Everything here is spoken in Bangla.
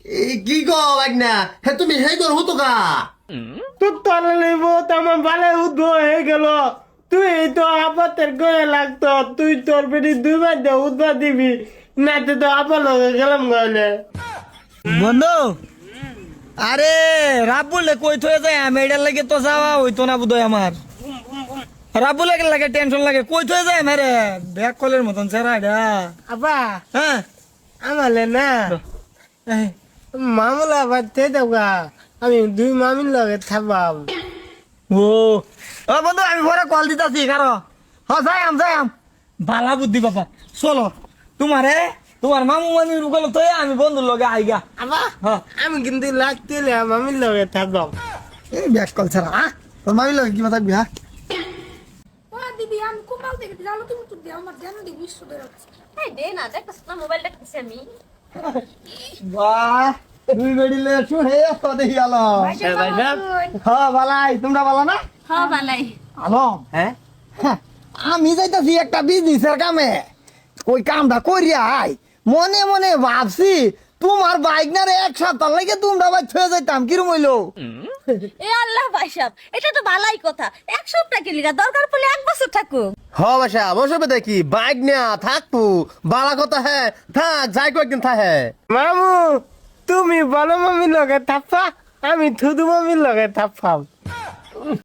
কি গো না হে তুমি হে গো হতো কা তোর তলে নেব আমার বালে উদ্ভব হয়ে গেল। তুই তো আপাতের করে লাগতো, তুই তোর বেটি 2 মাস দিয়ে উদ্ভব দিবি না, তো আপা লগে গেলাম গলে। বন্ধু আরে রাবুলে কই থয়ে যায় আমি এটার লাগে তো যাওয়া হইতো না বুধই আমার। রাবুলে লাগে টেনশন লাগে কই থয়ে যায় মেরে ব্যাক কলের মতন সেরা এটা। আপা হ্যাঁ আমালে না মামলা আবার তে দেবগা, আমি 2 মামির লগে থাকবাম। ও ও বন্ধু আমি পরে কল দিতাছি কারো। হ্যাঁ যাই বালা বুদ্ধি বাবা চলো তোমার মামু মামি রুকল তো আমি বন্ধুর লগে আইগা। আপা হ্যাঁ আমি কিন্তু লাগতে মামির লগে থাকবাম। এই ব্যাক কল ছাড়া তোর মামির লগে কি থাকবি হ্যাঁ। ও দিদি আমি কোপাল থেকে জানো তুমি তো দিয়ে আমার জানো দিবি সুদের আছে এই দে না দেখছ না মোবাইল দেখতেছি আমি। বাহ দুই বেডিলে শুনে তো দেখি আলো। হ্যাঁ বালাই তোমরা বালা না হ্যাঁ বালাই আলম। হ্যাঁ আমি যাইতাছি একটা বিজনেসের কামে, ওই কামটা করিয়া আই মনে মনে ভাবছি তোমার বাইক না রে 1 সপ্তাহ লাগে তোমরা বাই ছুঁয়ে যাইতাম কিরম হইলো। এ আল্লাহ ভাই সাহেব এটা তো ভালাই কথা, 1 সপ্তাহ কি লিগা দরকার পড়লে 1 বছর থাকুক। হ বাসা বসবে দেখি বাইক না থাকবো বালা কথা হ্যাঁ থাক যাই কয়েকদিন থাকে মামু তুমি বড় মামির লগে থাকবা, আমি থুদু মামির লগে থাকবাম।